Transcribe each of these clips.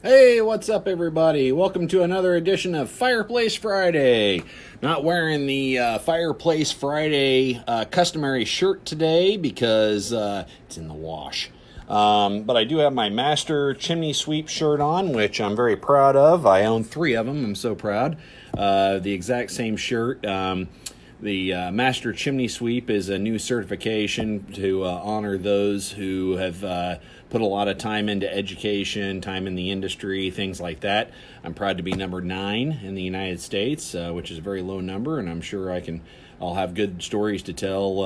Hey, what's up, everybody? Welcome to another edition of Fireplace Friday. Not wearing the Fireplace Friday customary shirt today because it's in the wash. But I do have my Master Chimney Sweep shirt on, which I'm very proud of. I own 3 of them. I'm so proud. The exact same shirt. The Master Chimney Sweep is a new certification to honor those who have put a lot of time into education, time in the industry, things like that. I'm proud to be number 9 in the United States, which is a very low number, and I'm sure I'll have good stories to tell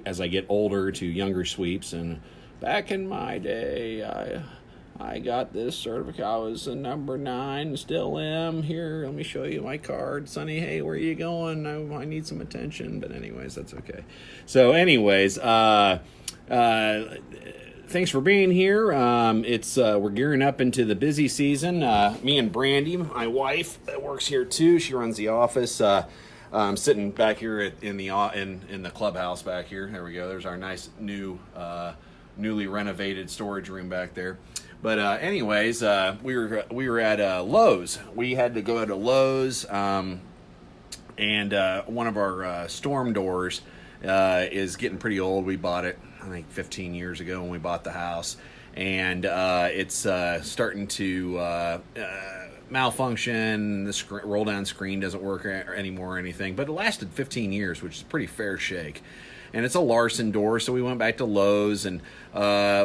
as I get older to younger sweeps. And back in my day, I got this certificate. I was a number 9, still am. Here, let me show you my card. Sonny, hey, where are you going? I need some attention. But anyways, that's okay. So anyways, thanks for being here. We're gearing up into the busy season. Me and Brandi, my wife, that works here too. She runs the office. I'm sitting back here in the clubhouse back here. There we go. There's our nice newly renovated storage room back there. But anyways, we were at Lowe's. We had to go to Lowe's, and one of our storm doors is getting pretty old. We bought it, I think, 15 years ago when we bought the house, and it's starting to malfunction. The roll down screen doesn't work anymore or anything. But it lasted 15 years, which is a pretty fair shake. And it's a Larson door, so we went back to Lowe's and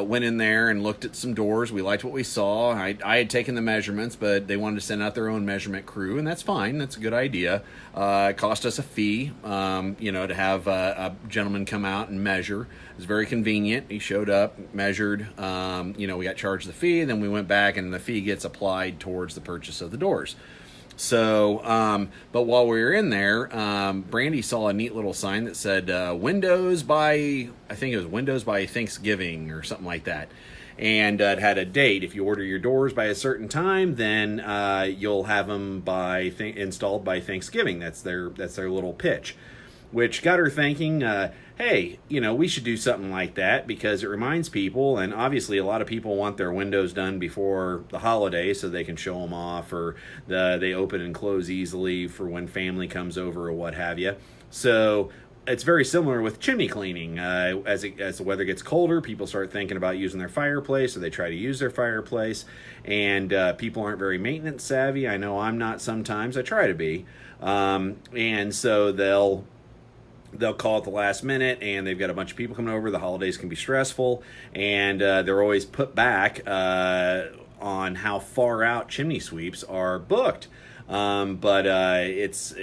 went in there and looked at some doors. We liked what we saw. I had taken the measurements, but they wanted to send out their own measurement crew, and that's fine. That's a good idea. It cost us a fee, to have a gentleman come out and measure. It was very convenient. He showed up, measured. We got charged the fee, then we went back, and the fee gets applied towards the purchase of the doors. So, but while we were in there, Brandi saw a neat little sign that said Windows by Thanksgiving or something like that. And it had a date. If you order your doors by a certain time, then you'll have them installed by Thanksgiving. That's their little pitch, which got her thinking, hey, we should do something like that because it reminds people, and obviously a lot of people want their windows done before the holiday so they can show them off, or they open and close easily for when family comes over or what have you. So it's very similar with chimney cleaning. As the weather gets colder, people start thinking about using their fireplace, so they try to use their fireplace, and people aren't very maintenance savvy. I know I'm not sometimes. I try to be. And so they'll call at the last minute, and they've got a bunch of people coming over. The holidays can be stressful, and they're always put back on how far out chimney sweeps are booked. But it's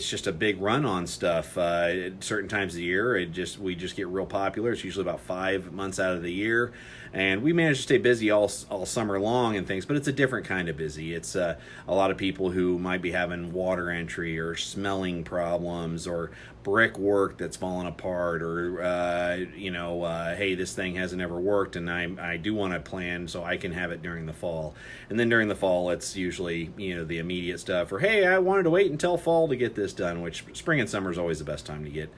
just a big run on stuff. At certain times of the year, we just get real popular. It's usually about 5 months out of the year, and we manage to stay busy all summer long and things. But it's a different kind of busy. It's a lot of people who might be having water entry or smelling problems or brickwork that's fallen apart, or hey, this thing hasn't ever worked, and I do want to plan so I can have it during the fall. And then during the fall, it's usually the immediate stuff, or hey, I wanted to wait until fall to get this done, which spring and summer is always the best time to get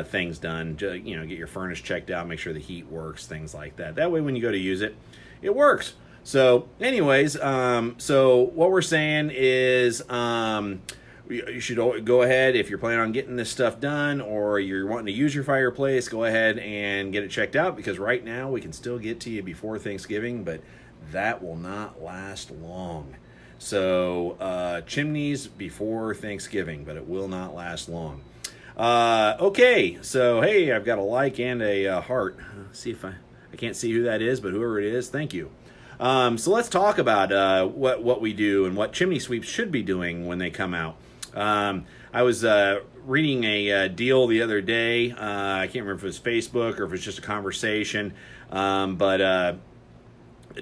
things done. Get your furnace checked out, make sure the heat works, things like that. That way when you go to use it, it works. So anyways, so what we're saying is you should go ahead, if you're planning on getting this stuff done or you're wanting to use your fireplace, go ahead and get it checked out, because right now we can still get to you before Thanksgiving, but that will not last long. So chimneys before Thanksgiving, but it will not last long. Okay, so hey, I've got a like and a heart. See if I can't see who that is, but whoever it is, thank you. So let's talk about what we do and what chimney sweeps should be doing when they come out. I was reading a deal the other day. I can't remember if it was Facebook or if it was just a conversation, but a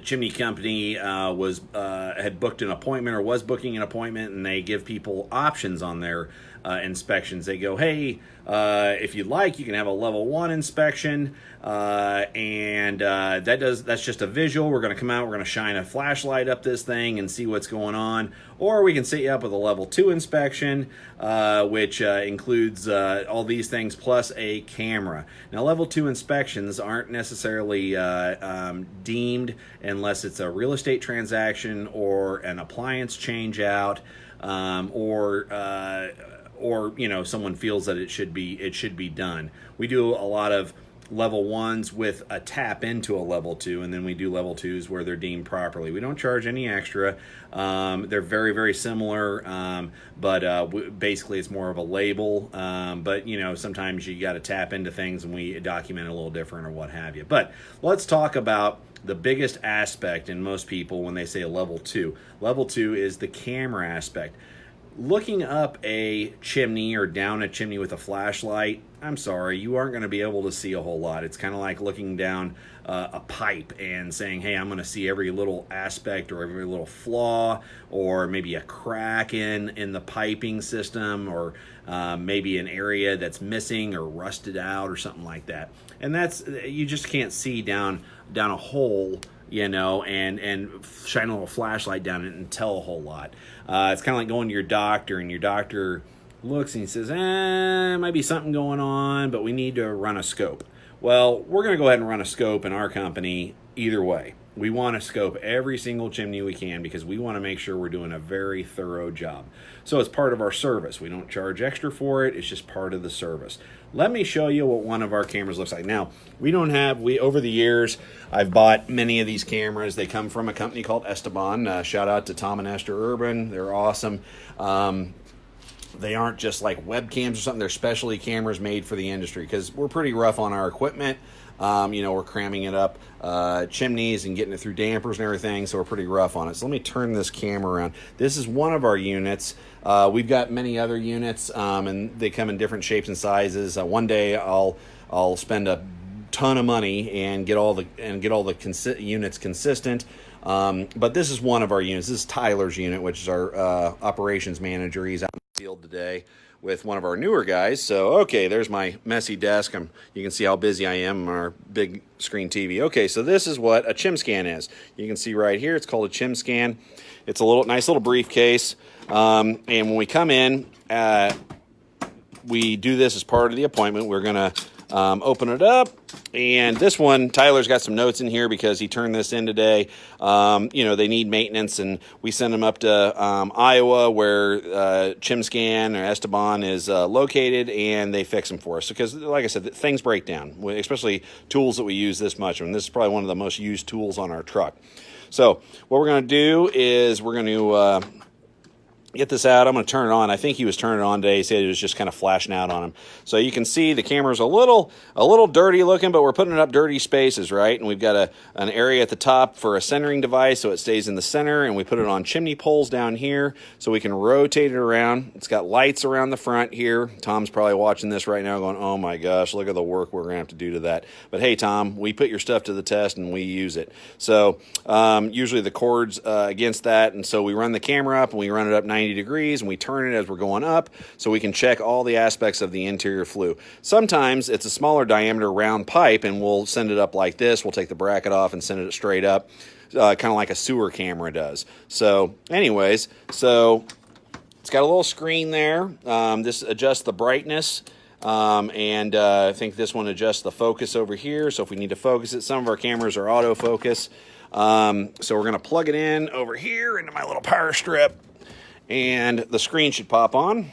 chimney company had booked an appointment, or was booking an appointment, and they give people options on their inspections. They go, hey, if you'd like, you can have a level 1 inspection, and that's just a visual. We're going to come out, we're going to shine a flashlight up this thing and see what's going on, or we can set you up with a level 2 inspection, which includes all these things plus a camera. Now, level 2 inspections aren't necessarily deemed unless it's a real estate transaction or an appliance change out, or you know, someone feels that it should be done. We do a lot of level 1s with a tap into a level 2, and then we do level 2s where they're deemed properly. We don't charge any extra. They're very, very similar, but basically it's more of a label. But you know, sometimes you got to tap into things, and we document it a little different or what have you. But let's talk about the biggest aspect in most people when they say a level 2. Level 2 is the camera aspect. Looking up a chimney or down a chimney with a flashlight, I'm sorry, you aren't going to be able to see a whole lot. It's kind of like looking down a pipe and saying, hey, I'm going to see every little aspect or every little flaw, or maybe a crack in the piping system, or maybe an area that's missing or rusted out or something like that. And that's, you just can't see down a hole, you know, and shine a little flashlight down it and tell a whole lot. It's kind of like going to your doctor, and your doctor looks and he says, might be something going on, but we need to run a scope. Well, we're going to go ahead and run a scope in our company either way. We want to scope every single chimney we can because we want to make sure we're doing a very thorough job. So it's part of our service. We don't charge extra for it. It's just part of the service. Let me show you what one of our cameras looks like. Now, over the years, I've bought many of these cameras. They come from a company called Esteban. Shout out to Tom and Esther Urban. They're awesome. They aren't just like webcams or something. They're specialty cameras made for the industry because we're pretty rough on our equipment. You know, we're cramming it up chimneys and getting it through dampers and everything, so we're pretty rough on it. So let me turn this camera around. This is one of our units. We've got many other units, and they come in different shapes and sizes. One day I'll spend a ton of money and get all the units consistent. But this is one of our units. This is Tyler's unit, which is our operations manager. He's out in the field today with one of our newer guys. So, okay, there's my messy desk. You can see how busy I am on our big screen TV. Okay, so this is what a ChimScan is. You can see right here, it's called a ChimScan. It's a nice little briefcase. And when we come in, we do this as part of the appointment. We're going to open it up. And this one, Tyler's got some notes in here because he turned this in today. You know, they need maintenance, and we send them up to Iowa where ChimScan or Esteban is located, and they fix them for us. Because, like I said, things break down, especially tools that we use this much. And this is probably one of the most used tools on our truck. So what we're going to do is we're going to get this out. I'm going to turn it on. I think he was turning it on today. He said it was just kind of flashing out on him. So you can see the camera's a little dirty looking, but we're putting it up dirty spaces, right? And we've got an area at the top for a centering device so it stays in the center, and we put it on chimney poles down here so we can rotate it around. It's got lights around the front here. Tom's probably watching this right now going, oh my gosh, look at the work we're going to have to do to that. But hey, Tom, we put your stuff to the test and we use it. So usually the cord's against that, and so we run the camera up and we run it up 90 degrees, and we turn it as we're going up so we can check all the aspects of the interior flue. Sometimes it's a smaller diameter round pipe, and we'll send it up like this. We'll take the bracket off and send it straight up, kind of like a sewer camera does. So anyways, so it's got a little screen there. This adjusts the brightness. And I think this one adjusts the focus over here. So if we need to focus it, some of our cameras are autofocus. So we're going to plug it in over here into my little power strip. And the screen should pop on,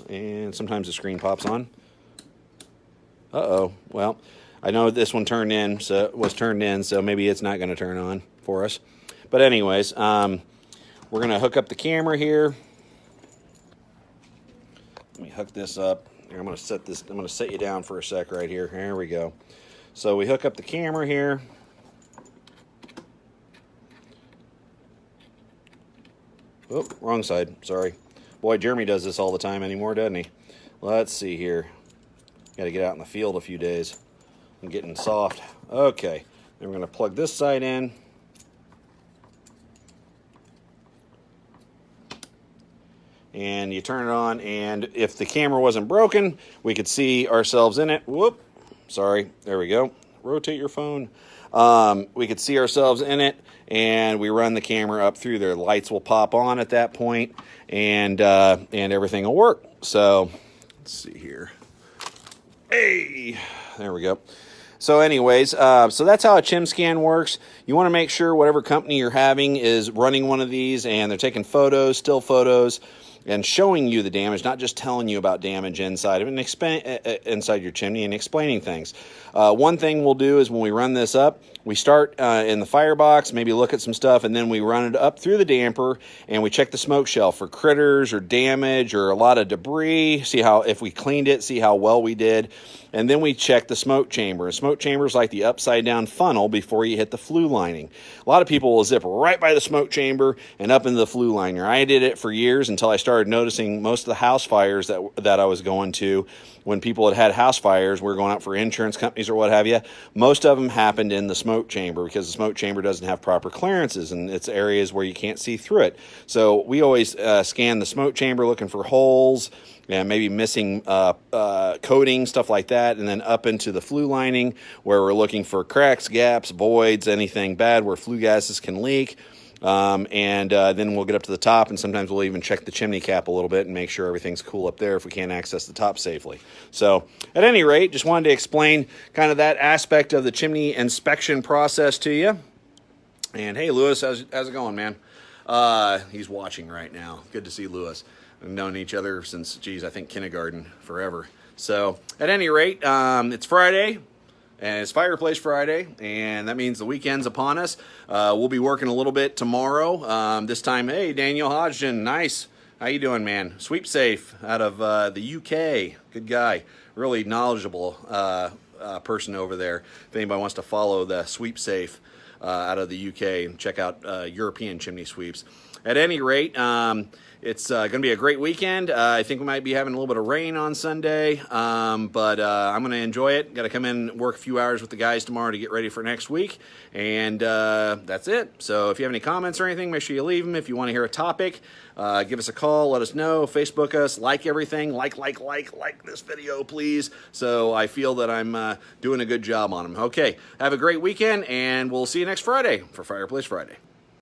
and sometimes the screen pops on. Uh-oh. Well, I know this one was turned in, so maybe it's not going to turn on for us. But anyways, we're going to hook up the camera here. Let me hook this up. Here, I'm going to set you down for a sec right here. There we go. So we hook up the camera here. Oh, wrong side. Sorry. Boy, Jeremy does this all the time anymore, doesn't he? Let's see here. Got to get out in the field a few days. I'm getting soft. Okay. Then we're going to plug this side in. And you turn it on, and if the camera wasn't broken, we could see ourselves in it. Whoop. Sorry. There we go. Rotate your phone. We could see ourselves in it, and we run the camera up through there. Lights will pop on at that point, and everything will work. So let's see here. Hey, there we go. So anyways, so that's how a chim scan works. You want to make sure whatever company you're having is running one of these and they're taking photos, still photos, and showing you the damage, not just telling you about damage inside of it and inside your chimney and explaining things. One thing we'll do is when we run this up, we start in the firebox, maybe look at some stuff, and then we run it up through the damper and we check the smoke shelf for critters or damage or a lot of debris, see how, if we cleaned it, see how well we did. And then we check the smoke chamber. A smoke chamber is like the upside down funnel before you hit the flue lining. A lot of people will zip right by the smoke chamber and up into the flue liner. I did it for years until I started noticing most of the house fires that I was going to. When people had house fires, we were going out for insurance companies or what have you. Most of them happened in the smoke chamber because the smoke chamber doesn't have proper clearances and it's areas where you can't see through it. So we always scan the smoke chamber looking for holes and maybe missing coating, stuff like that, and then up into the flue lining where we're looking for cracks, gaps, voids, anything bad where flue gases can leak. Then we'll get up to the top, and sometimes we'll even check the chimney cap a little bit and make sure everything's cool up there if we can't access the top safely. So at any rate, just wanted to explain kind of that aspect of the chimney inspection process to you. And hey, Lewis, how's it going, man? He's watching right now. Good to see Lewis. We've known each other since, geez, I think kindergarten, forever. So at any rate, it's Friday. And it's Fireplace Friday, and that means the weekend's upon us. We'll be working a little bit tomorrow. This time, hey, Daniel Hodgson, nice. How you doing, man? Sweep Safe out of the UK. Good guy. Really knowledgeable person over there. If anybody wants to follow the Sweep Safe out of the UK and check out European chimney sweeps. At any rate, it's going to be a great weekend. I think we might be having a little bit of rain on Sunday, but I'm going to enjoy it. Got to come in and work a few hours with the guys tomorrow to get ready for next week, and that's it. So if you have any comments or anything, make sure you leave them. If you want to hear a topic, give us a call, let us know, Facebook us, like everything, like this video, please, so I feel that I'm doing a good job on them. Okay, have a great weekend, and we'll see you next Friday for Fireplace Friday.